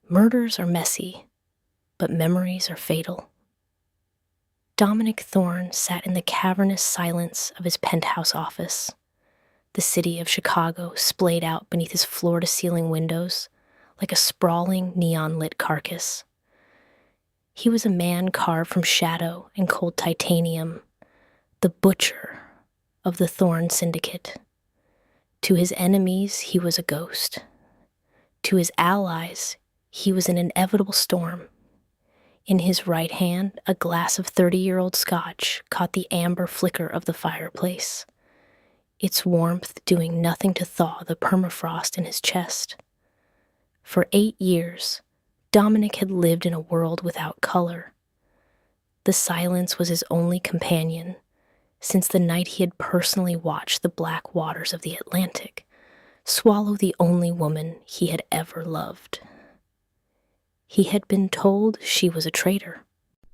Murders are messy, but memories are fatal. Dominic Thorne sat in the cavernous silence of his penthouse office, the city of Chicago splayed out beneath his floor-to-ceiling windows like a sprawling neon-lit carcass. He was a man carved from shadow and cold titanium, the butcher of the Thorne Syndicate. To his enemies, he was a ghost. To his allies, he was an inevitable storm. In his right hand, a glass of 30-year-old scotch caught the amber flicker of the fireplace, its warmth doing nothing to thaw the permafrost in his chest. For 8 years, Dominic had lived in a world without color. The silence was his only companion, since the night he had personally watched the black waters of the Atlantic swallow the only woman he had ever loved. He had been told she was a traitor,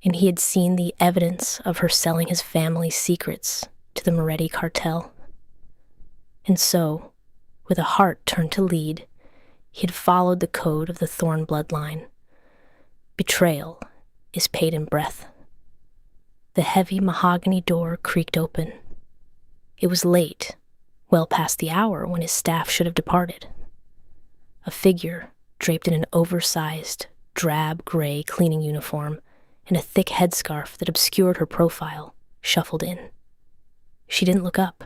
and he had seen the evidence of her selling his family's secrets to the Moretti cartel. And so, with a heart turned to lead, he had followed the code of the Thorne bloodline. Betrayal is paid in breath. The heavy mahogany door creaked open. It was late, well past the hour when his staff should have departed. A figure, draped in an oversized, drab gray cleaning uniform and a thick headscarf that obscured her profile, shuffled in. She didn't look up.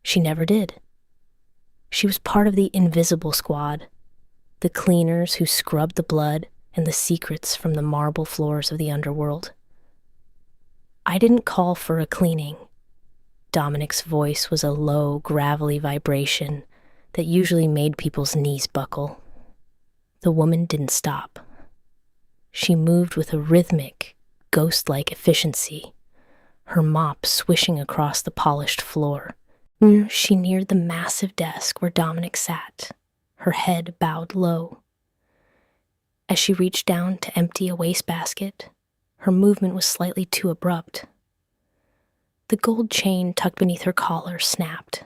She never did. She was part of the invisible squad, the cleaners who scrubbed the blood and the secrets from the marble floors of the underworld. I didn't call for a cleaning. Dominic's voice was a low, gravelly vibration that usually made people's knees buckle. The woman didn't stop. She moved with a rhythmic, ghost-like efficiency, her mop swishing across the polished floor. She neared the massive desk where Dominic sat, her head bowed low. As she reached down to empty a wastebasket, her movement was slightly too abrupt. The gold chain tucked beneath her collar snapped.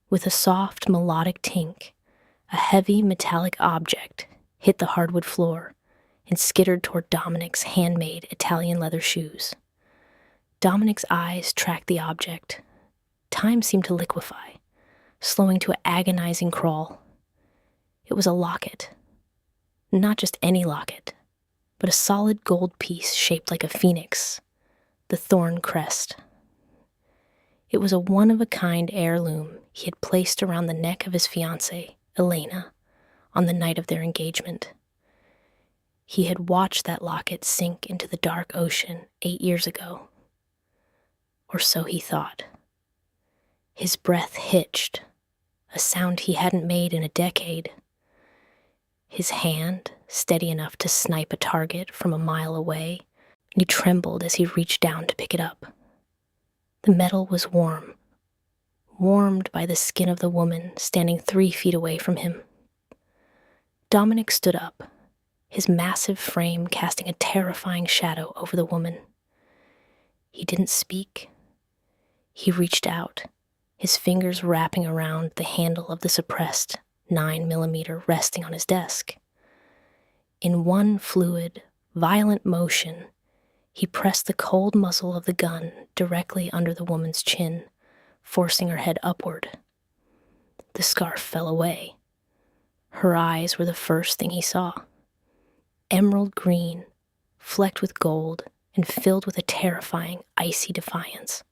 With a soft, melodic tink, a heavy metallic object hit the hardwood floor and skittered toward Dominic's handmade Italian leather shoes. Dominic's eyes tracked the object. Time seemed to liquefy, slowing to an agonizing crawl. It was a locket. Not just any locket, but a solid gold piece shaped like a phoenix, the Thorne crest. It was a one-of-a-kind heirloom he had placed around the neck of his fiancée, Elena, on the night of their engagement. He had watched that locket sink into the dark ocean 8 years ago. Or so he thought. His breath hitched, a sound he hadn't made in a decade. His hand, steady enough to snipe a target from a mile away, and he trembled as he reached down to pick it up. The metal was warm, warmed by the skin of the woman standing 3 feet away from him. Dominic stood up, his massive frame casting a terrifying shadow over the woman. He didn't speak. He reached out, his fingers wrapping around the handle of the suppressed 9mm resting on his desk. In one fluid, violent motion, he pressed the cold muzzle of the gun directly under the woman's chin, forcing her head upward. The scarf fell away. Her eyes were the first thing he saw. Emerald green, flecked with gold, and filled with a terrifying, icy defiance.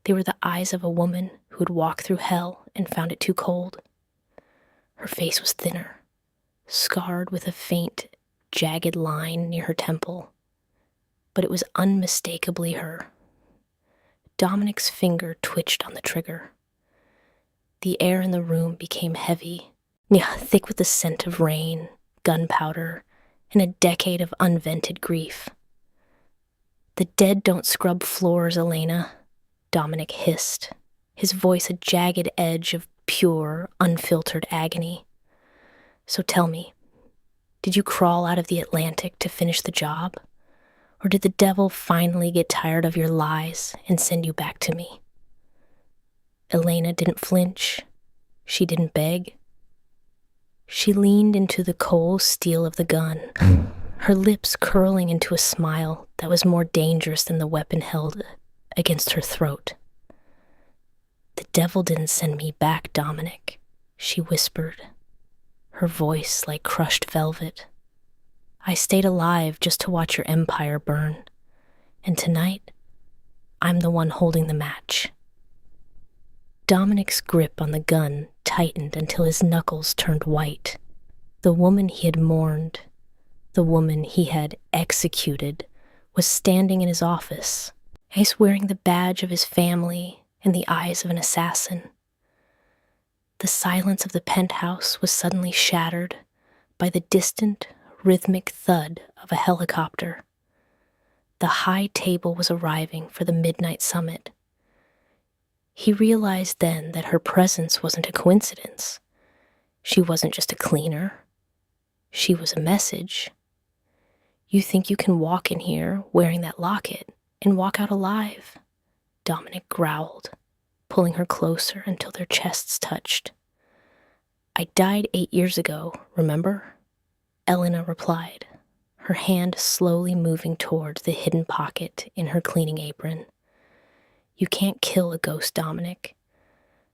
They were the eyes of a woman who had walked through hell and found it too cold. Her face was thinner, scarred with a faint, jagged line near her temple, but it was unmistakably her. Dominic's finger twitched on the trigger. The air in the room became heavy, thick with the scent of rain, gunpowder, and a decade of unvented grief. "The dead don't scrub floors, Elena," Dominic hissed, his voice a jagged edge of pure, unfiltered agony. "So tell me, did you crawl out of the Atlantic to finish the job? Or did the devil finally get tired of your lies and send you back to me?" Elena didn't flinch. She didn't beg. She leaned into the cold steel of the gun, her lips curling into a smile that was more dangerous than the weapon held against her throat. "The devil didn't send me back, Dominic," she whispered, her voice like crushed velvet. "I stayed alive just to watch your empire burn, and tonight, I'm the one holding the match." Dominic's grip on the gun tightened until his knuckles turned white. The woman he had mourned, the woman he had executed, was standing in his office, as wearing the badge of his family in the eyes of an assassin. The silence of the penthouse was suddenly shattered by the distant, rhythmic thud of a helicopter. The high table was arriving for the midnight summit. He realized then that her presence wasn't a coincidence. She wasn't just a cleaner. She was a message. "You think you can walk in here wearing that locket and walk out alive?" Dominic growled, pulling her closer until their chests touched. "I died 8 years ago, remember?" Elena replied, her hand slowly moving toward the hidden pocket in her cleaning apron. "You can't kill a ghost, Dominic,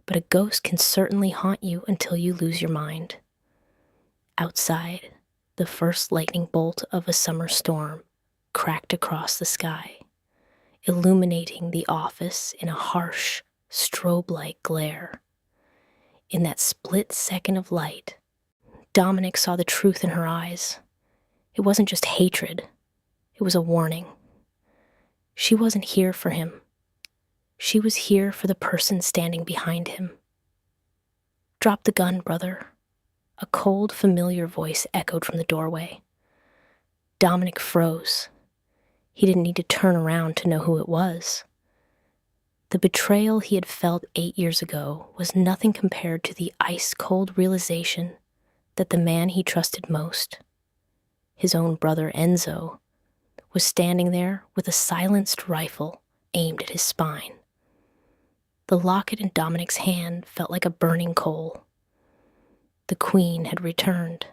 but a ghost can certainly haunt you until you lose your mind." Outside, the first lightning bolt of a summer storm cracked across the sky, illuminating the office in a harsh, strobe-like glare. In that split second of light, Dominic saw the truth in her eyes. It wasn't just hatred, it was a warning. She wasn't here for him. She was here for the person standing behind him. "Drop the gun, brother." A cold, familiar voice echoed from the doorway. Dominic froze. He didn't need to turn around to know who it was. The betrayal he had felt 8 years ago was nothing compared to the ice-cold realization that the man he trusted most, his own brother Enzo, was standing there with a silenced rifle aimed at his spine. The locket in Dominic's hand felt like a burning coal. The queen had returned,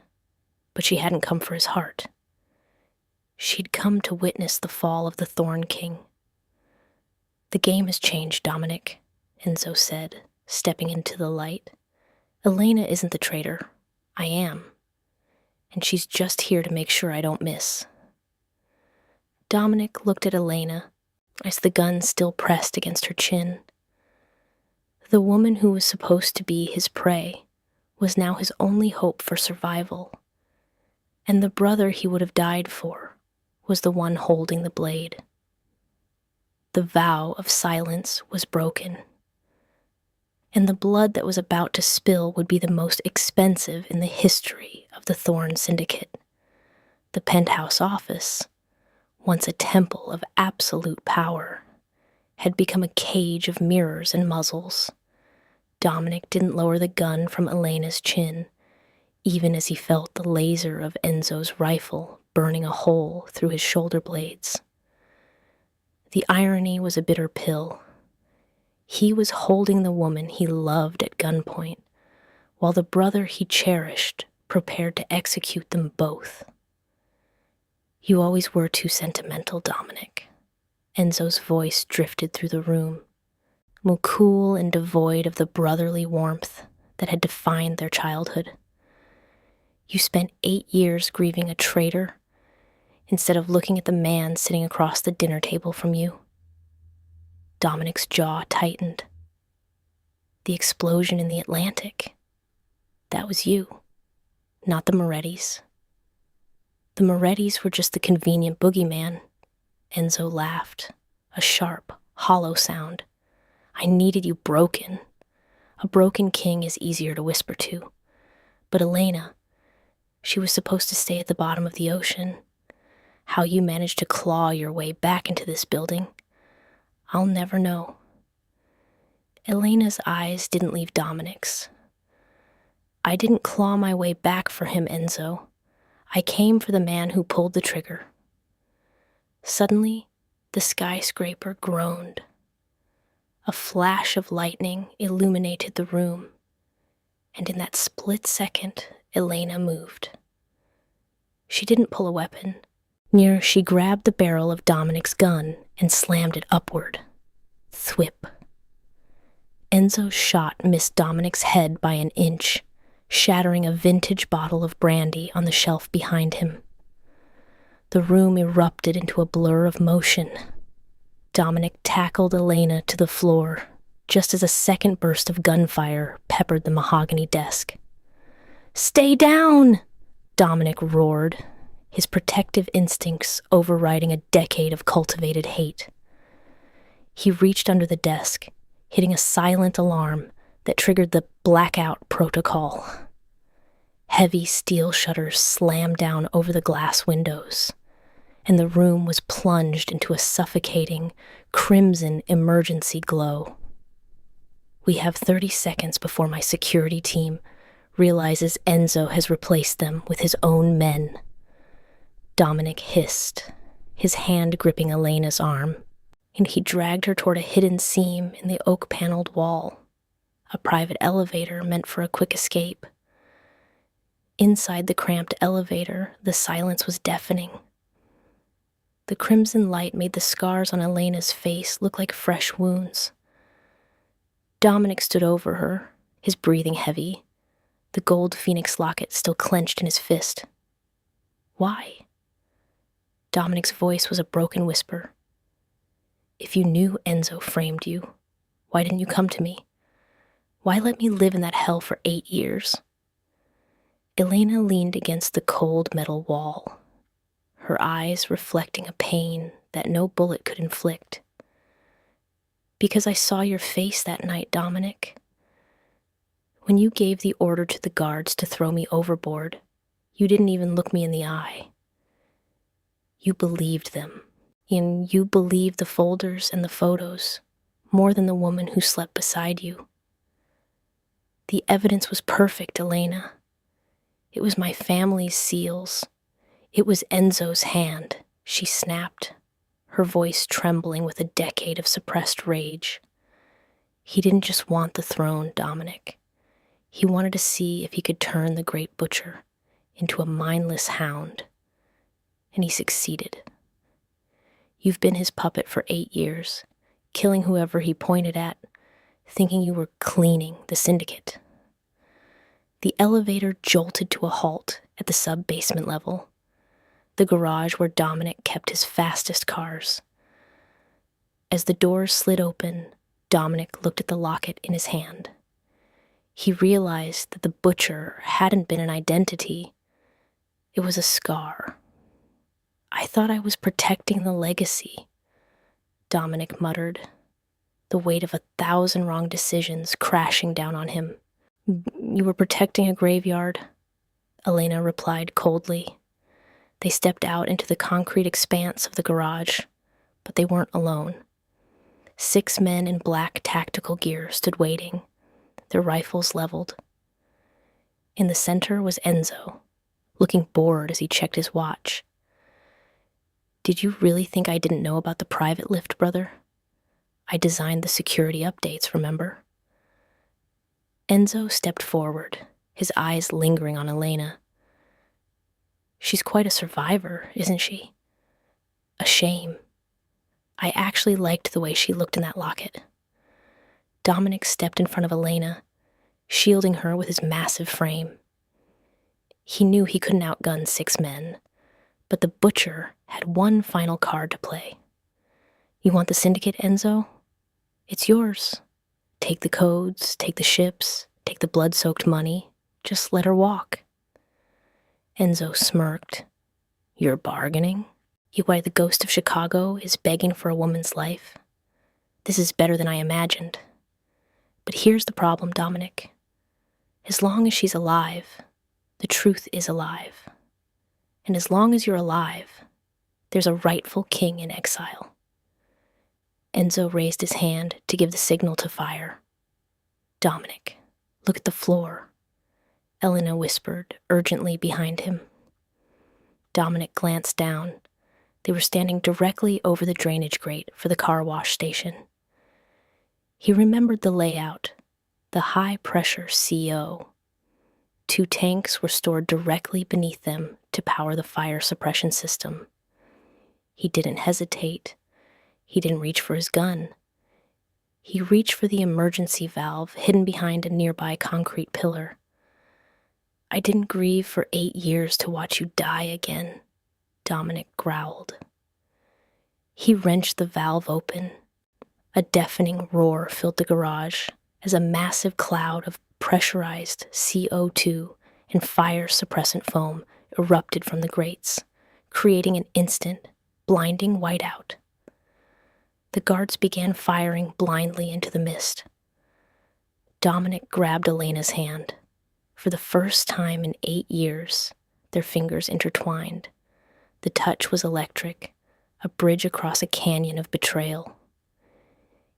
but she hadn't come for his heart. She'd come to witness the fall of the Thorn King. "The game has changed, Dominic," Enzo said, stepping into the light. "Elena isn't the traitor. I am. And she's just here to make sure I don't miss." Dominic looked at Elena as the gun still pressed against her chin. The woman who was supposed to be his prey was now his only hope for survival, and the brother he would have died for was the one holding the blade. The vow of silence was broken, and the blood that was about to spill would be the most expensive in the history of the Thorn Syndicate. The penthouse office, once a temple of absolute power, had become a cage of mirrors and muzzles. Dominic didn't lower the gun from Elena's chin, even as he felt the laser of Enzo's rifle burning a hole through his shoulder blades. The irony was a bitter pill. He was holding the woman he loved at gunpoint, while the brother he cherished prepared to execute them both. "You always were too sentimental, Dominic." Enzo's voice drifted through the room, more cool and devoid of the brotherly warmth that had defined their childhood. "You spent 8 years grieving a traitor instead of looking at the man sitting across the dinner table from you." Dominic's jaw tightened. "The explosion in the Atlantic. That was you, not the Morettis." "The Morettis were just the convenient boogeyman." Enzo laughed, a sharp, hollow sound. "I needed you broken. A broken king is easier to whisper to. But Elena, she was supposed to stay at the bottom of the ocean. How you managed to claw your way back into this building, I'll never know." Elena's eyes didn't leave Dominic's. "I didn't claw my way back for him, Enzo. I came for the man who pulled the trigger." Suddenly, the skyscraper groaned. A flash of lightning illuminated the room, and in that split second, Elena moved. She didn't pull a weapon. Near, she grabbed the barrel of Dominic's gun and slammed it upward. Thwip. Enzo's shot missed Dominic's head by an inch, shattering a vintage bottle of brandy on the shelf behind him. The room erupted into a blur of motion. Dominic tackled Elena to the floor, just as a second burst of gunfire peppered the mahogany desk. "Stay down!" Dominic roared, his protective instincts overriding a decade of cultivated hate. He reached under the desk, hitting a silent alarm that triggered the blackout protocol. Heavy steel shutters slammed down over the glass windows, and the room was plunged into a suffocating, crimson emergency glow. We have 30 seconds before my security team realizes Enzo has replaced them with his own men. Dominic hissed, his hand gripping Elena's arm, and he dragged her toward a hidden seam in the oak-paneled wall, a private elevator meant for a quick escape. Inside the cramped elevator, the silence was deafening. The crimson light made the scars on Elena's face look like fresh wounds. Dominic stood over her, his breathing heavy, the gold phoenix locket still clenched in his fist. "Why?" Dominic's voice was a broken whisper. "If you knew Enzo framed you, why didn't you come to me? Why let me live in that hell for 8 years? Elena leaned against the cold metal wall, her eyes reflecting a pain that no bullet could inflict. "Because I saw your face that night, Dominic. When you gave the order to the guards to throw me overboard, you didn't even look me in the eye. You believed them, and you believed the folders and the photos more than the woman who slept beside you. The evidence was perfect, Elena. It was my family's seals. It was Enzo's hand," she snapped, her voice trembling with a decade of suppressed rage. "He didn't just want the throne, Dominic. He wanted to see if he could turn the great butcher into a mindless hound. And he succeeded. You've been his puppet for 8 years, killing whoever he pointed at, thinking you were cleaning the syndicate." The elevator jolted to a halt at the sub-basement level, the garage where Dominic kept his fastest cars. As the doors slid open, Dominic looked at the locket in his hand. He realized that the butcher hadn't been an identity. It was a scar. "I thought I was protecting the legacy," Dominic muttered, the weight of 1,000 wrong decisions crashing down on him. "You were protecting a graveyard," Elena replied coldly. They stepped out into the concrete expanse of the garage, but they weren't alone. 6 men in black tactical gear stood waiting, their rifles leveled. In the center was Enzo, looking bored as he checked his watch. "Did you really think I didn't know about the private lift, brother? I designed the security updates, remember?" Enzo stepped forward, his eyes lingering on Elena. "She's quite a survivor, isn't she? A shame. I actually liked the way she looked in that locket." Dominic stepped in front of Elena, shielding her with his massive frame. He knew he couldn't outgun 6 men, but the butcher had one final card to play. "You want the syndicate, Enzo? It's yours. Take the codes, take the ships, take the blood-soaked money. Just let her walk." Enzo smirked. "You're bargaining? Why the ghost of Chicago is begging for a woman's life? This is better than I imagined. But here's the problem, Dominic. As long as she's alive, the truth is alive. And as long as you're alive, there's a rightful king in exile." Enzo raised his hand to give the signal to fire. "Dominic, look at the floor," Elena whispered urgently behind him. Dominic glanced down. They were standing directly over the drainage grate for the car wash station. He remembered the layout, the high-pressure CO. 2 tanks were stored directly beneath them to power the fire suppression system. He didn't hesitate. He didn't reach for his gun. He reached for the emergency valve hidden behind a nearby concrete pillar. "I didn't grieve for 8 years to watch you die again," Dominic growled. He wrenched the valve open. A deafening roar filled the garage as a massive cloud of pressurized CO2 and fire suppressant foam erupted from the grates, creating an instant, blinding whiteout. The guards began firing blindly into the mist. Dominic grabbed Elena's hand. For the first time in 8 years, their fingers intertwined. The touch was electric, a bridge across a canyon of betrayal.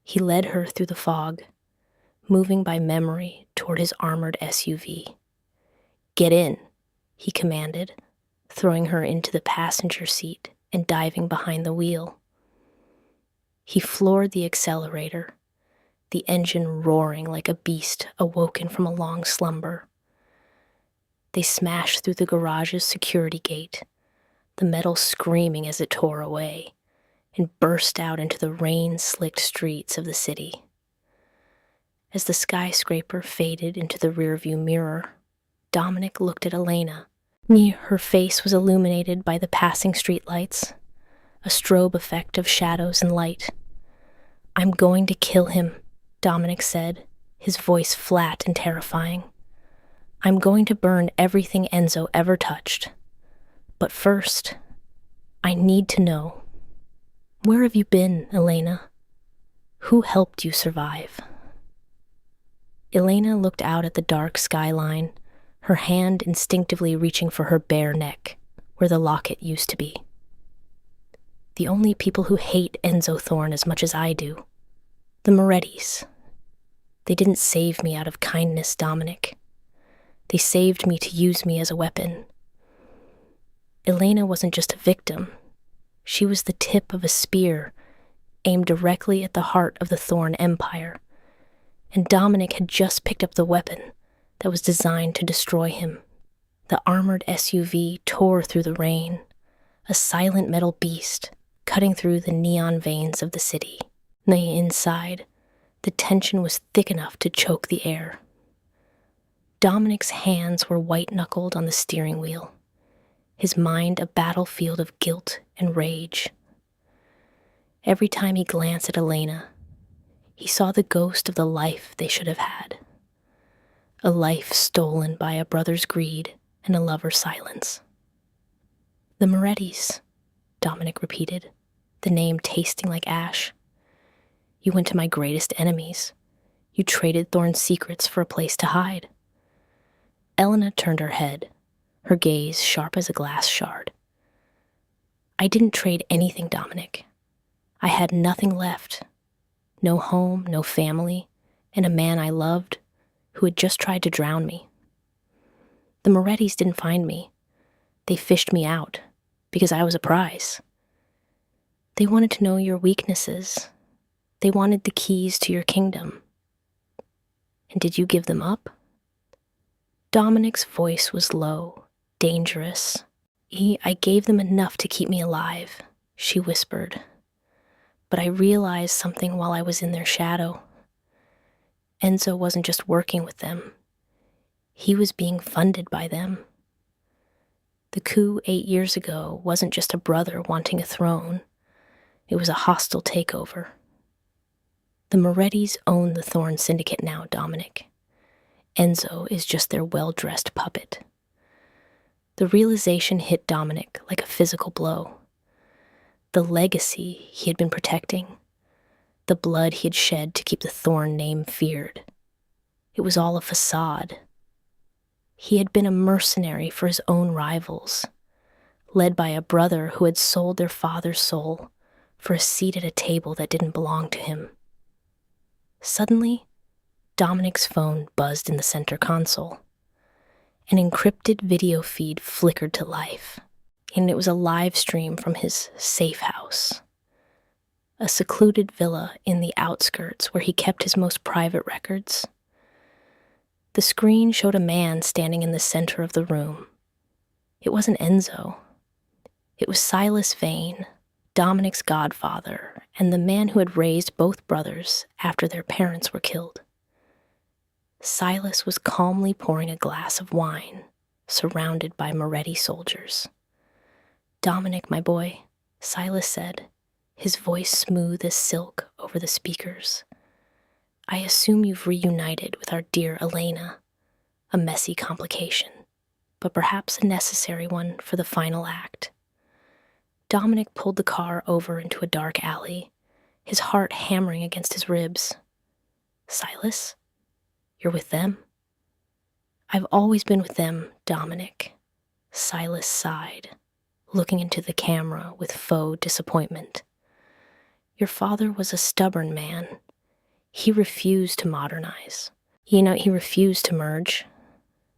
He led her through the fog, moving by memory toward his armored SUV. "Get in," he commanded, throwing her into the passenger seat and diving behind the wheel. He floored the accelerator, the engine roaring like a beast awoken from a long slumber. They smashed through the garage's security gate, the metal screaming as it tore away, and burst out into the rain-slicked streets of the city. As the skyscraper faded into the rearview mirror, Dominic looked at Elena. Her face was illuminated by the passing streetlights, a strobe effect of shadows and light. "I'm going to kill him," Dominic said, his voice flat and terrifying. "I'm going to burn everything Enzo ever touched. But first, I need to know. Where have you been, Elena? Who helped you survive?" Elena looked out at the dark skyline, her hand instinctively reaching for her bare neck, where the locket used to be. "The only people who hate Enzo Thorne as much as I do. The Morettis. They didn't save me out of kindness, Dominic. They saved me to use me as a weapon." Elena wasn't just a victim. She was the tip of a spear aimed directly at the heart of the Thorne Empire, and Dominic had just picked up the weapon that was designed to destroy him. The armored SUV tore through the rain, a silent metal beast cutting through the neon veins of the city. Inside, the tension was thick enough to choke the air. Dominic's hands were white-knuckled on the steering wheel, his mind a battlefield of guilt and rage. Every time he glanced at Elena, he saw the ghost of the life they should have had. A life stolen by a brother's greed and a lover's silence. "The Morettis," Dominic repeated, the name tasting like ash. "You went to my greatest enemies. You traded Thorne's secrets for a place to hide." Elena turned her head, her gaze sharp as a glass shard. "I didn't trade anything, Dominic. I had nothing left. No home, no family, and a man I loved who had just tried to drown me. The Morettis didn't find me. They fished me out because I was a prize. They wanted to know your weaknesses. They wanted the keys to your kingdom. And did you give them up?" Dominic's voice was low, dangerous. I gave them enough to keep me alive," she whispered. "But I realized something while I was in their shadow. Enzo wasn't just working with them. He was being funded by them. The coup 8 years ago wasn't just a brother wanting a throne. It was a hostile takeover. The Morettis own the Thorne Syndicate now, Dominic. Enzo is just their well-dressed puppet." The realization hit Dominic like a physical blow. The legacy he had been protecting, the blood he had shed to keep the Thorne name feared, it was all a facade. He had been a mercenary for his own rivals, led by a brother who had sold their father's soul for a seat at a table that didn't belong to him. Suddenly, Dominic's phone buzzed in the center console. An encrypted video feed flickered to life, and it was a live stream from his safe house, a secluded villa in the outskirts where he kept his most private records. The screen showed a man standing in the center of the room. It wasn't Enzo. It was Silas Vane, Dominic's godfather, and the man who had raised both brothers after their parents were killed. Silas was calmly pouring a glass of wine, surrounded by Moretti soldiers. "Dominic, my boy," Silas said, his voice smooth as silk over the speakers. "I assume you've reunited with our dear Elena. A messy complication, but perhaps a necessary one for the final act." Dominic pulled the car over into a dark alley, his heart hammering against his ribs. "Silas? You're with them?" "I've always been with them, Dominic," Silas sighed, looking into the camera with faux disappointment. "Your father was a stubborn man. He refused to modernize. He refused to merge.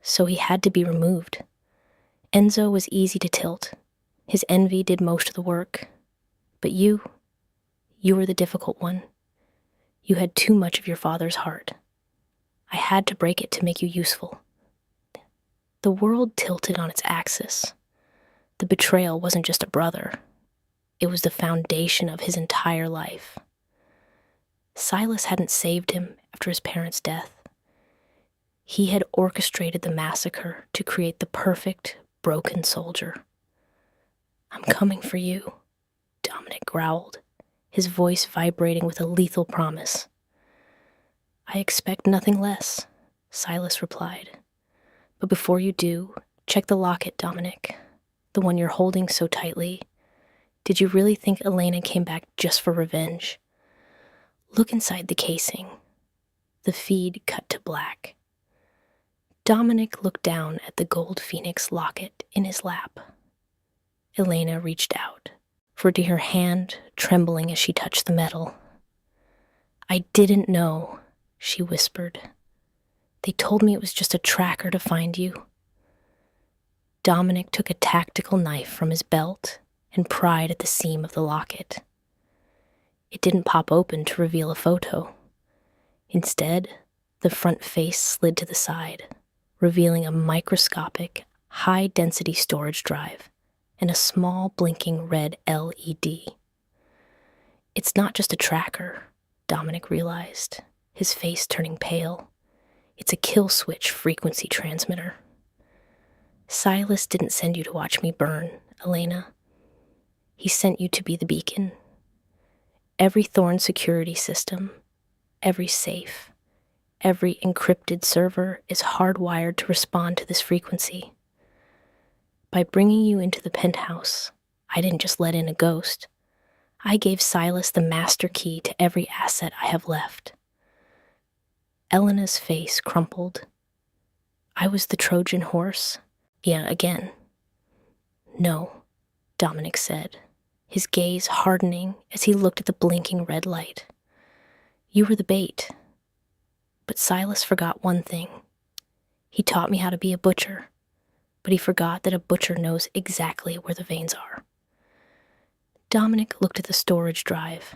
So he had to be removed. Enzo was easy to tilt. His envy did most of the work. But you were the difficult one. You had too much of your father's heart. I had to break it to make you useful." The world tilted on its axis. The betrayal wasn't just a brother. It was the foundation of his entire life. Silas hadn't saved him after his parents' death. He had orchestrated the massacre to create the perfect, broken soldier. "I'm coming for you," Dominic growled, his voice vibrating with a lethal promise. "I expect nothing less," Silas replied. "But before you do, check the locket, Dominic, the one you're holding so tightly. Did you really think Elena came back just for revenge? Look inside the casing." The feed cut to black. Dominic looked down at the gold phoenix locket in his lap. Elena reached out, for to her hand trembling as she touched the metal. "I didn't know," she whispered. "They told me it was just a tracker to find you." Dominic took a tactical knife from his belt and pried at the seam of the locket. It didn't pop open to reveal a photo. Instead, the front face slid to the side, revealing a microscopic, high-density storage drive and a small blinking red LED. "It's not just a tracker," Dominic realized, his face turning pale. "It's a kill switch frequency transmitter." "Silas didn't send you to watch me burn, Elena. He sent you to be the beacon. Every Thorn security system, every safe, every encrypted server is hardwired to respond to this frequency. By bringing you into the penthouse, I didn't just let in a ghost. I gave Silas the master key to every asset I have left." Elena's face crumpled. "I was the Trojan horse?" "Yeah, again." "No," Dominic said, his gaze hardening as he looked at the blinking red light. "You were the bait. But Silas forgot one thing. He taught me how to be a butcher, but he forgot that a butcher knows exactly where the veins are." Dominic looked at the storage drive.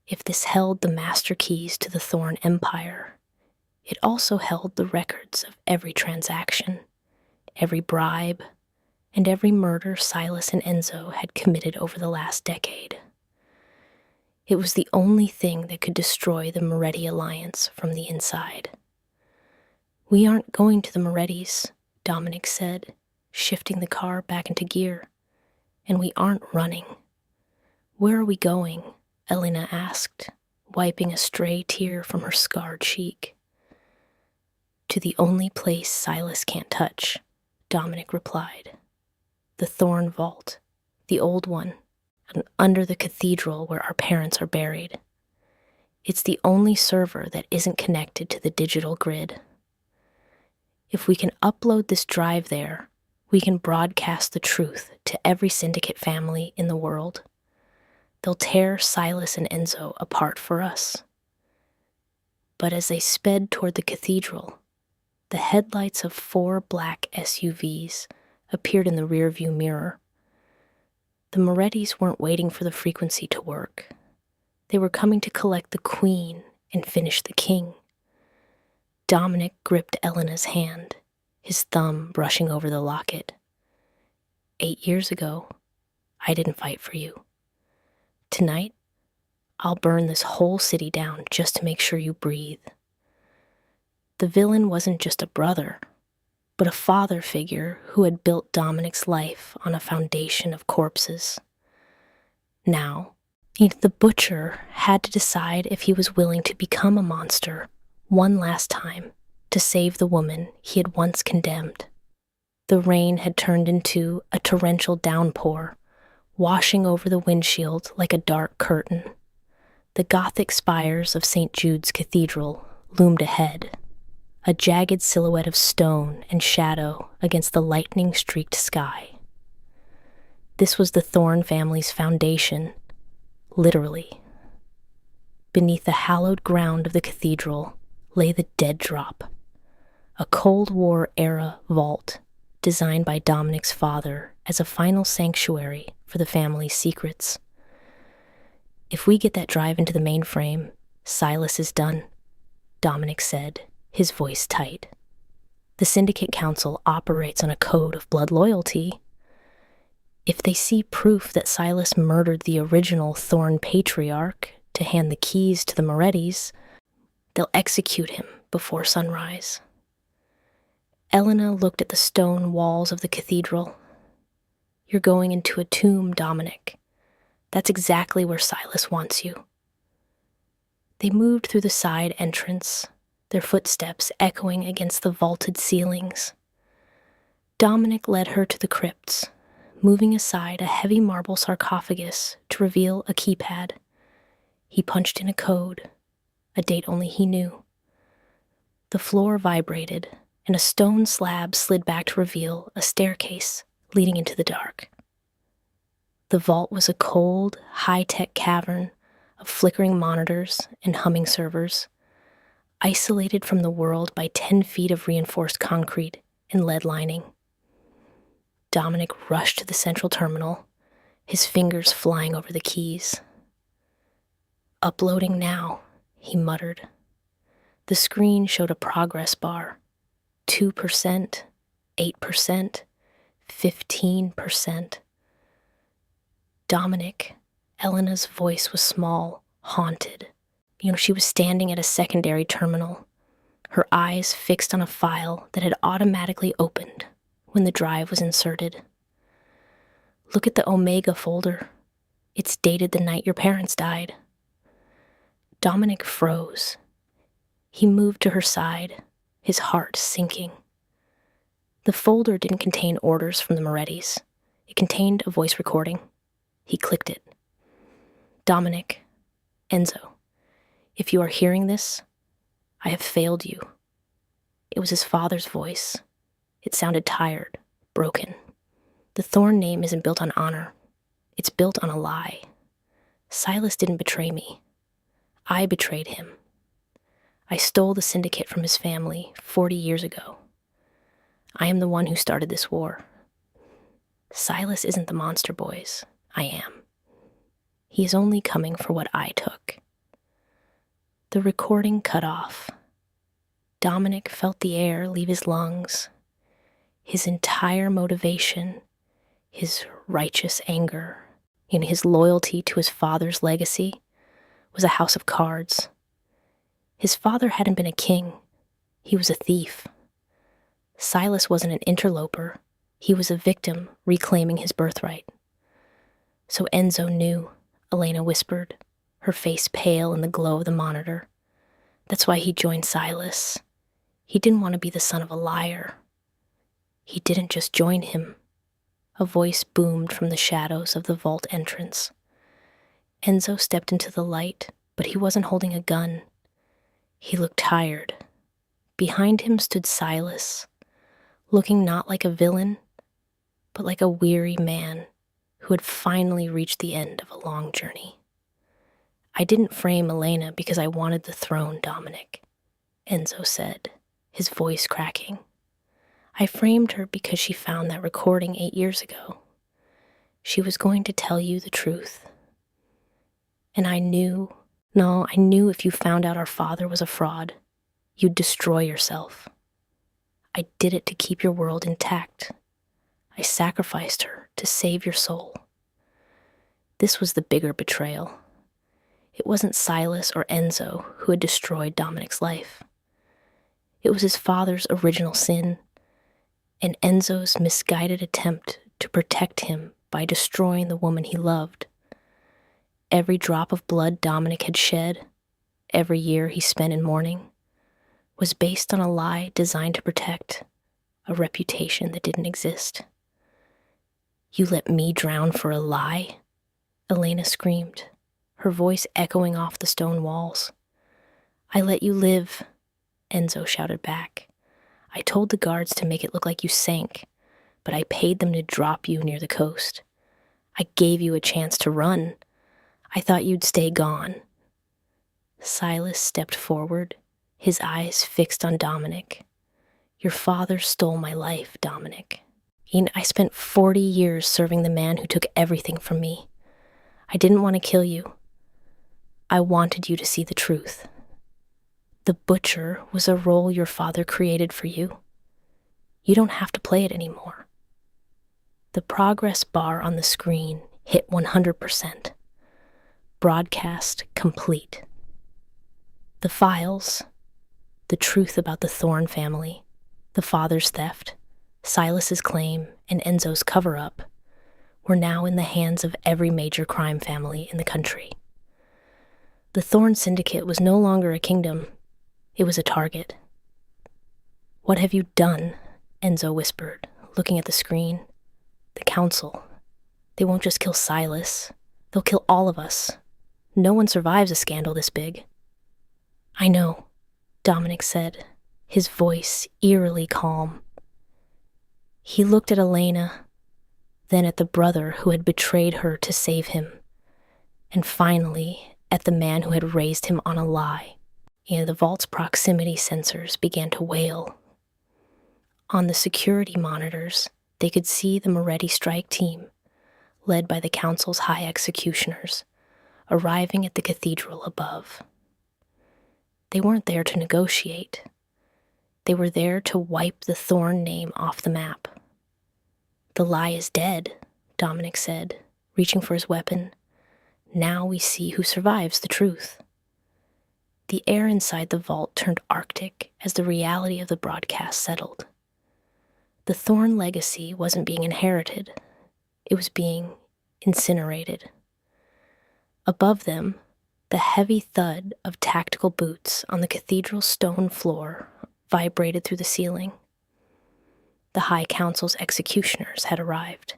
If this held the master keys to the Thorn Empire, it also held the records of every transaction, every bribe, and every murder Silas and Enzo had committed over the last decade. It was the only thing that could destroy the Moretti alliance from the inside. "We aren't going to the Morettis," Dominic said, shifting the car back into gear. "And we aren't running." "Where are we going?" Elena asked, wiping a stray tear from her scarred cheek. "To the only place Silas can't touch," Dominic replied. "The Thorn Vault, the old one, and under the cathedral where our parents are buried. It's the only server that isn't connected to the digital grid. If we can upload this drive there, we can broadcast the truth to every syndicate family in the world. They'll tear Silas and Enzo apart for us." But as they sped toward the cathedral, the headlights of 4 black SUVs appeared in the rearview mirror. The Morettis weren't waiting for the frequency to work. They were coming to collect the queen and finish the king. Dominic gripped Elena's hand, his thumb brushing over the locket. 8 years ago, I didn't fight for you. Tonight, I'll burn this whole city down just to make sure you breathe. The villain wasn't just a brother, but a father figure who had built Dominic's life on a foundation of corpses. Now, the butcher had to decide if he was willing to become a monster one last time to save the woman he had once condemned. The rain had turned into a torrential downpour, washing over the windshield like a dark curtain. The Gothic spires of St. Jude's Cathedral loomed ahead, a jagged silhouette of stone and shadow against the lightning-streaked sky. This was the Thorne family's foundation, literally. Beneath the hallowed ground of the cathedral lay the Dead Drop, a Cold War-era vault designed by Dominic's father as a final sanctuary for the family's secrets. If we get that drive into the mainframe, Silas is done, Dominic said, his voice tight. The Syndicate Council operates on a code of blood loyalty. If they see proof that Silas murdered the original Thorne patriarch to hand the keys to the Morettis, they'll execute him before sunrise. Elena looked at the stone walls of the cathedral. You're going into a tomb, Dominic. That's exactly where Silas wants you. They moved through the side entrance, their footsteps echoing against the vaulted ceilings. Dominic led her to the crypts, moving aside a heavy marble sarcophagus to reveal a keypad. He punched in a code, a date only he knew. The floor vibrated, and a stone slab slid back to reveal a staircase leading into the dark. The vault was a cold, high-tech cavern of flickering monitors and humming servers, isolated from the world by 10 feet of reinforced concrete and lead lining. Dominic rushed to the central terminal, his fingers flying over the keys. "Uploading now," he muttered. The screen showed a progress bar. 2%, 8%, 15%. Dominic, Elena's voice was small, haunted. She was standing at a secondary terminal, her eyes fixed on a file that had automatically opened when the drive was inserted. "Look at the Omega folder. It's dated the night your parents died." Dominic froze. He moved to her side, his heart sinking. The folder didn't contain orders from the Morettis. It contained a voice recording. He clicked it. "Dominic, Enzo, if you are hearing this, I have failed you." It was his father's voice. It sounded tired, broken. The Thorne name isn't built on honor. It's built on a lie. Silas didn't betray me. I betrayed him. I stole the Syndicate from his family 40 years ago. I am the one who started this war. Silas isn't the monster boys. I am. He is only coming for what I took. The recording cut off. Dominic felt the air leave his lungs. His entire motivation, his righteous anger, and his loyalty to his father's legacy was a house of cards. His father hadn't been a king. He was a thief. Silas wasn't an interloper. He was a victim reclaiming his birthright. "So Enzo knew," Elena whispered, her face pale in the glow of the monitor. "That's why he joined Silas. He didn't want to be the son of a liar." "He didn't just join him." A voice boomed from the shadows of the vault entrance. Enzo stepped into the light, but he wasn't holding a gun. He looked tired. Behind him stood Silas, looking not like a villain, but like a weary man who had finally reached the end of a long journey. "I didn't frame Elena because I wanted the throne, Dominic," Enzo said, his voice cracking. "I framed her because she found that recording 8 years ago. She was going to tell you the truth. And I knew if you found out our father was a fraud, You'd destroy yourself. I did it to keep your world intact. I sacrificed her to save your soul. This was the bigger betrayal. It wasn't Silas or Enzo who had destroyed Dominic's life. It was his father's original sin, and Enzo's misguided attempt to protect him by destroying the woman he loved. Every drop of blood Dominic had shed, every year he spent in mourning, was based on a lie designed to protect a reputation that didn't exist. You let me drown for a lie? Elena screamed, her voice echoing off the stone walls. I let you live, Enzo shouted back. I told the guards to make it look like you sank, but I paid them to drop you near the coast. I gave you a chance to run. I thought you'd stay gone. Silas stepped forward, his eyes fixed on Dominic. Your father stole my life, Dominic. I spent 40 years serving the man who took everything from me. I didn't want to kill you. I wanted you to see the truth. The butcher was a role your father created for you. You don't have to play it anymore. The progress bar on the screen hit 100%. Broadcast complete. The files, the truth about the Thorne family, the father's theft, Silas's claim, and Enzo's cover-up, were now in the hands of every major crime family in the country. The Thorne Syndicate was no longer a kingdom, it was a target. What have you done? Enzo whispered, looking at the screen. The council. They won't just kill Silas. They'll kill all of us. No one survives a scandal this big. I know, Dominic said, his voice eerily calm. He looked at Elena, then at the brother who had betrayed her to save him, and finally at the man who had raised him on a lie. And the vault's proximity sensors began to wail. On the security monitors, they could see the Moretti strike team, led by the council's high executioners, arriving at the cathedral above. They weren't there to negotiate. They were there to wipe the Thorne name off the map. The lie is dead, Dominic said, reaching for his weapon. Now we see who survives the truth. The air inside the vault turned arctic as the reality of the broadcast settled. The Thorne legacy wasn't being inherited. It was being incinerated. Above them, the heavy thud of tactical boots on the cathedral's stone floor vibrated through the ceiling. The High Council's executioners had arrived.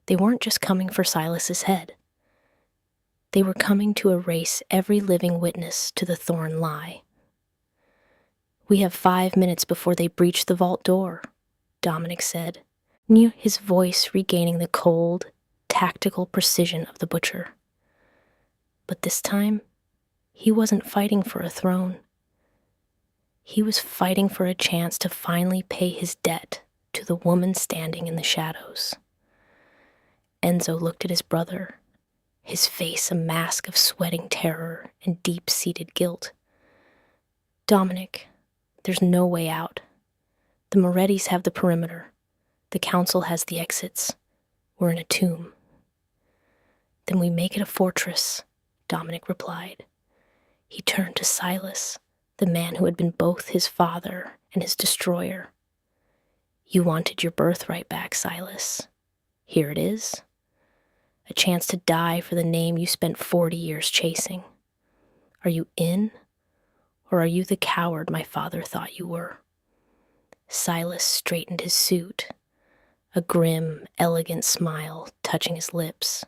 They weren't just coming for Silas's head. They were coming to erase every living witness to the Thorne lie. We have 5 minutes before they breach the vault door, Dominic said, his voice regaining the cold, tactical precision of the butcher. But this time, he wasn't fighting for a throne. He was fighting for a chance to finally pay his debt to the woman standing in the shadows. Enzo looked at his brother, his face a mask of sweating terror and deep-seated guilt. Dominic, there's no way out. The Morettis have the perimeter. The council has the exits. We're in a tomb. Then we make it a fortress, Dominic replied. He turned to Silas, the man who had been both his father and his destroyer. You wanted your birthright back, Silas. Here it is. A chance to die for the name you spent 40 years chasing. Are you in, or are you the coward my father thought you were? Silas straightened his suit, a grim, elegant smile touching his lips.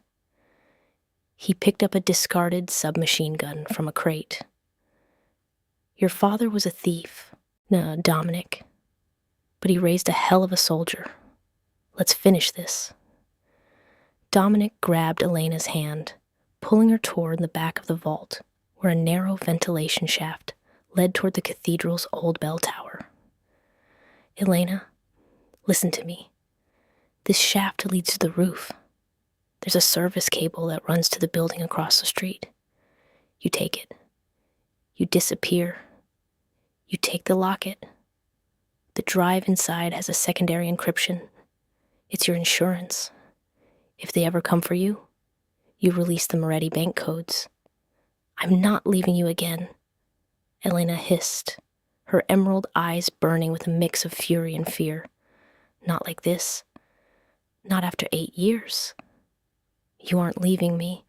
He picked up a discarded submachine gun from a crate. Your father was a thief, Dominic, but he raised a hell of a soldier. Let's finish this. Dominic grabbed Elena's hand, pulling her toward the back of the vault, where a narrow ventilation shaft led toward the cathedral's old bell tower. Elena, listen to me. This shaft leads to the roof. There's a service cable that runs to the building across the street. You take it. You disappear. You take the locket. The drive inside has a secondary encryption. It's your insurance. If they ever come for you, you release the Moretti bank codes. I'm not leaving you again, Elena hissed, her emerald eyes burning with a mix of fury and fear. Not like this. Not after 8 years. You aren't leaving me,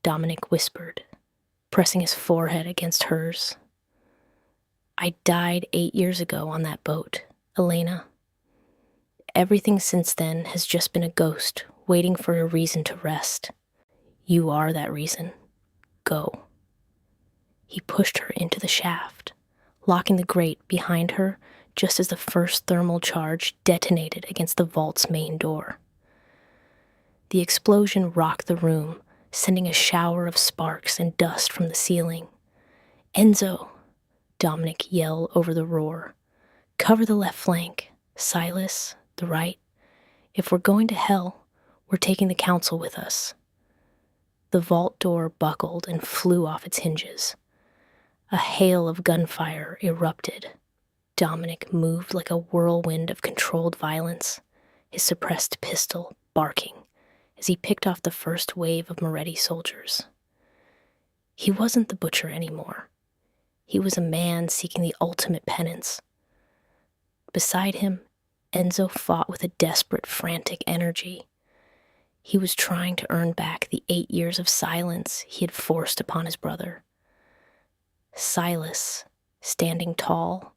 Dominic whispered, pressing his forehead against hers. I died 8 years ago on that boat, Elena. Everything since then has just been a ghost waiting for a reason to rest. You are that reason. Go. He pushed her into the shaft, locking the grate behind her just as the first thermal charge detonated against the vault's main door. The explosion rocked the room, sending a shower of sparks and dust from the ceiling. Enzo, Dominic yelled over the roar. Cover the left flank. Silas, the right. If we're going to hell, we're taking the council with us. The vault door buckled and flew off its hinges. A hail of gunfire erupted. Dominic moved like a whirlwind of controlled violence, his suppressed pistol barking as he picked off the first wave of Moretti soldiers. He wasn't the butcher anymore. He was a man seeking the ultimate penance. Beside him, Enzo fought with a desperate, frantic energy. He was trying to earn back the 8 years of silence he had forced upon his brother. Silas, standing tall,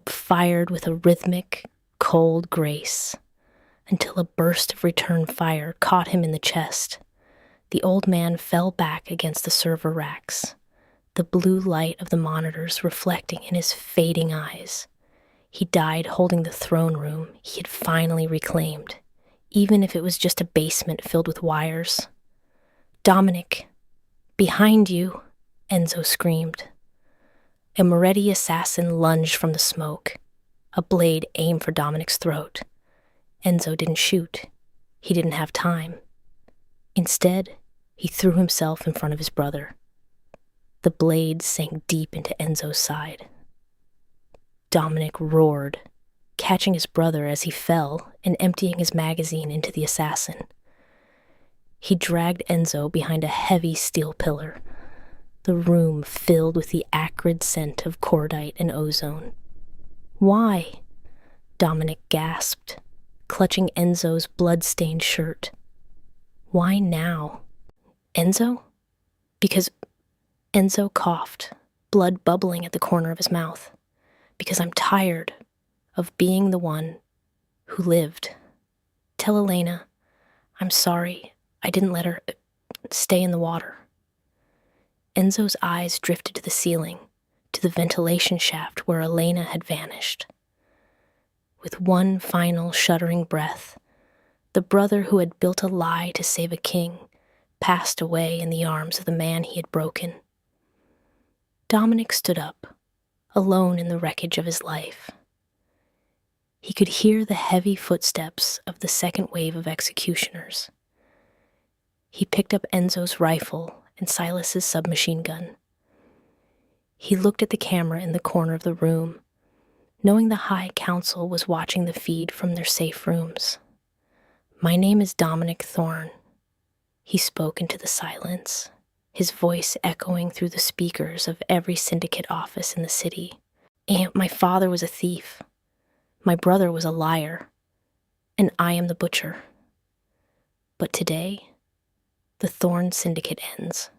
fired with a rhythmic, cold grace, until a burst of return fire caught him in the chest. The old man fell back against the server racks, the blue light of the monitors reflecting in his fading eyes. He died holding the throne room he had finally reclaimed, even if it was just a basement filled with wires. Dominic, behind you, Enzo screamed. A Moretti assassin lunged from the smoke, a blade aimed for Dominic's throat. Enzo didn't shoot. He didn't have time. Instead, he threw himself in front of his brother. The blade sank deep into Enzo's side. Dominic roared, catching his brother as he fell and emptying his magazine into the assassin. He dragged Enzo behind a heavy steel pillar, the room filled with the acrid scent of cordite and ozone. Why? Dominic gasped, clutching Enzo's blood-stained shirt. Why now? Enzo? Because Enzo coughed, blood bubbling at the corner of his mouth. Because I'm tired of being the one who lived. Tell Elena, I'm sorry I didn't let her stay in the water. Enzo's eyes drifted to the ceiling, to the ventilation shaft where Elena had vanished. With one final shuddering breath, the brother who had built a lie to save a king passed away in the arms of the man he had broken. Dominic stood up, alone in the wreckage of his life. He could hear the heavy footsteps of the second wave of executioners. He picked up Enzo's rifle and Silas's submachine gun. He looked at the camera in the corner of the room, knowing the High Council was watching the feed from their safe rooms. My name is Dominic Thorne. He spoke into the silence, his voice echoing through the speakers of every syndicate office in the city. And my father was a thief. My brother was a liar. And I am the butcher. But today, the Thorne Syndicate ends.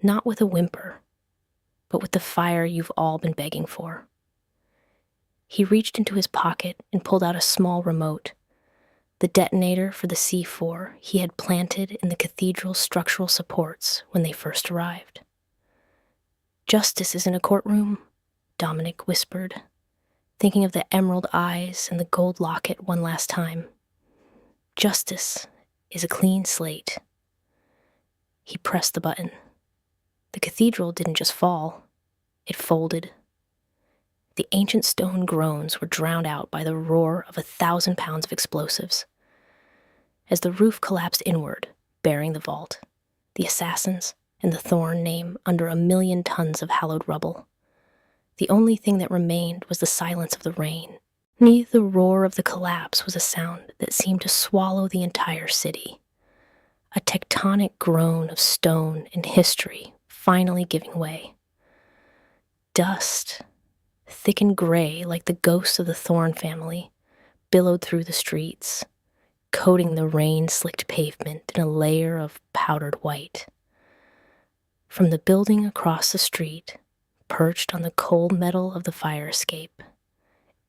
Not with a whimper, but with the fire you've all been begging for. He reached into his pocket and pulled out a small remote, the detonator for the C4 he had planted in the cathedral's structural supports when they first arrived. Justice is in a courtroom, Dominic whispered, thinking of the emerald eyes and the gold locket one last time. Justice is a clean slate. He pressed the button. The cathedral didn't just fall, it folded. The ancient stone groans were drowned out by the roar of 1,000 pounds of explosives. As the roof collapsed inward, bearing the vault, the assassins and the Thorne name under 1,000,000 tons of hallowed rubble, The only thing that remained was the silence of the rain. Beneath the roar of the collapse was a sound that seemed to swallow the entire city. A tectonic groan of stone and history finally giving way. Dust, thick and gray like the ghosts of the Thorn family, billowed through the streets, coating the rain-slicked pavement in a layer of powdered white. From the building across the street, perched on the cold metal of the fire escape,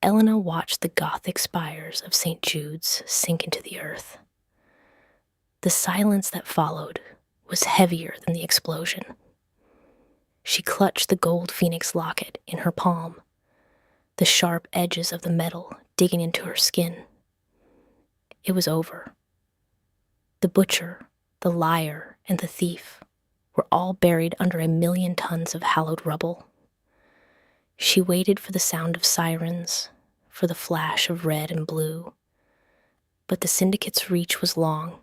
Elena watched the Gothic spires of St. Jude's sink into the earth. The silence that followed was heavier than the explosion. She clutched the gold phoenix locket in her palm, the sharp edges of the metal digging into her skin. It was over. The butcher, the liar, and the thief were all buried under 1,000,000 tons of hallowed rubble. She waited for the sound of sirens, for the flash of red and blue. But the syndicate's reach was long.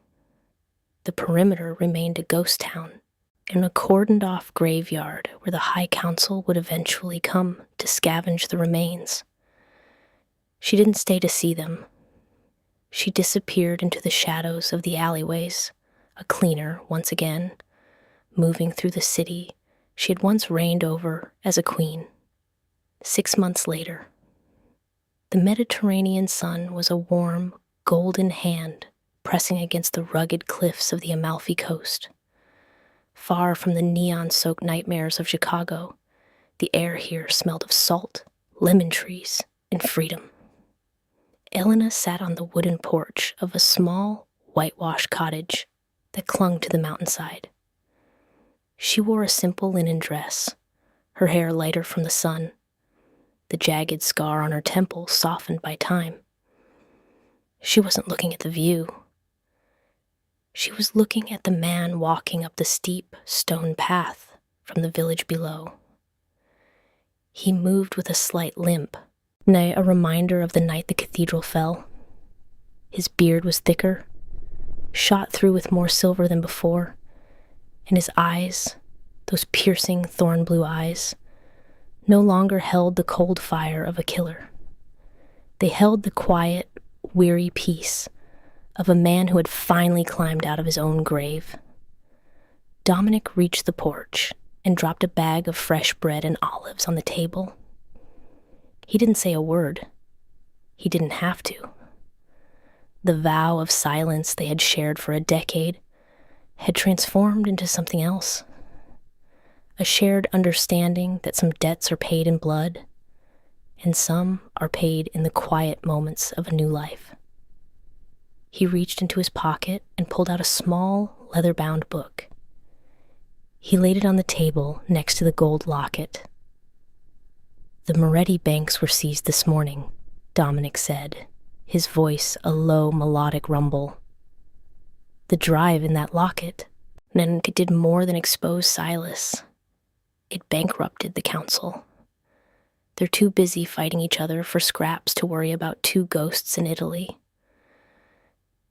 The perimeter remained a ghost town, in a cordoned-off graveyard where the High Council would eventually come to scavenge the remains. She didn't stay to see them. She disappeared into the shadows of the alleyways, a cleaner once again, moving through the city she had once reigned over as a queen. 6 months later, the Mediterranean sun was a warm, golden hand pressing against the rugged cliffs of the Amalfi Coast. Far from the neon-soaked nightmares of Chicago, the air here smelled of salt, lemon trees, and freedom. Elena sat on the wooden porch of a small, whitewashed cottage that clung to the mountainside. She wore a simple linen dress, her hair lighter from the sun, the jagged scar on her temple softened by time. She wasn't looking at the view. She was looking at the man walking up the steep stone path from the village below. He moved with a slight limp, nay, a reminder of the night the cathedral fell. His beard was thicker, shot through with more silver than before, and his eyes, those piercing thorn-blue eyes, no longer held the cold fire of a killer. They held the quiet, weary peace of a man who had finally climbed out of his own grave. Dominic reached the porch and dropped a bag of fresh bread and olives on the table. He didn't say a word. He didn't have to. The vow of silence they had shared for a decade had transformed into something else. A shared understanding that some debts are paid in blood, and some are paid in the quiet moments of a new life. He reached into his pocket and pulled out a small, leather-bound book. He laid it on the table next to the gold locket. "The Moretti banks were seized this morning," Dominic said, his voice a low, melodic rumble. The drive in that locket, and it did more than expose Silas. It bankrupted the council. They're too busy fighting each other for scraps to worry about 2 ghosts in Italy.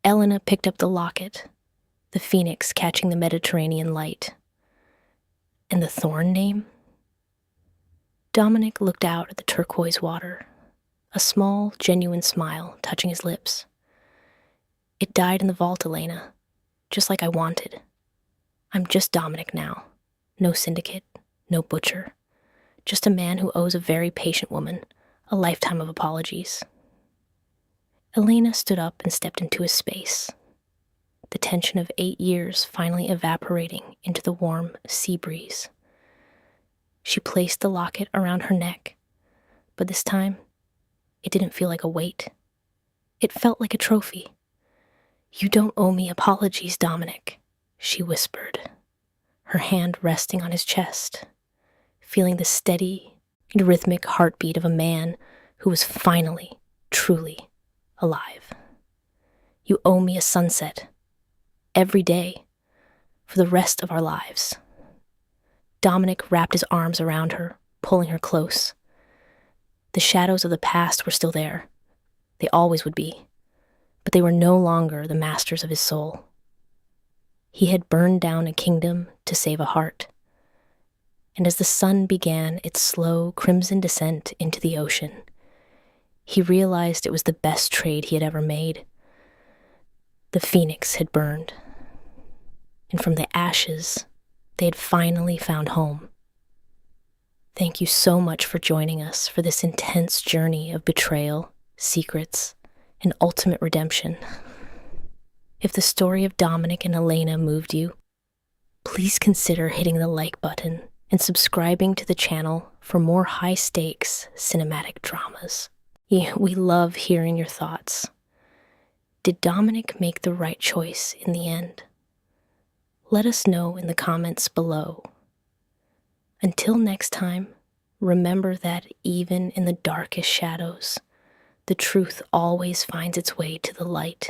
Elena picked up the locket, the phoenix catching the Mediterranean light. And the Thorn name? Dominic looked out at the turquoise water, a small, genuine smile touching his lips. "It died in the vault, Elena, just like I wanted. I'm just Dominic now. No syndicate, no butcher. Just a man who owes a very patient woman a lifetime of apologies." Elena stood up and stepped into his space, the tension of 8 years finally evaporating into the warm sea breeze. She placed the locket around her neck, but this time, it didn't feel like a weight. It felt like a trophy. "You don't owe me apologies, Dominic," she whispered, her hand resting on his chest, feeling the steady and rhythmic heartbeat of a man who was finally, truly alive. "You owe me a sunset, every day, for the rest of our lives." Dominic wrapped his arms around her, pulling her close. The shadows of the past were still there. They always would be, but they were no longer the masters of his soul. He had burned down a kingdom to save a heart, and as the sun began its slow crimson descent into the ocean, he realized it was the best trade he had ever made. The phoenix had burned, and from the ashes, they had finally found home. Thank you so much for joining us for this intense journey of betrayal, secrets, and ultimate redemption. If the story of Dominic and Elena moved you, please consider hitting the like button and subscribing to the channel for more high-stakes cinematic dramas. We love hearing your thoughts. Did Dominic make the right choice in the end? Let us know in the comments below. Until next time, remember that even in the darkest shadows, the truth always finds its way to the light.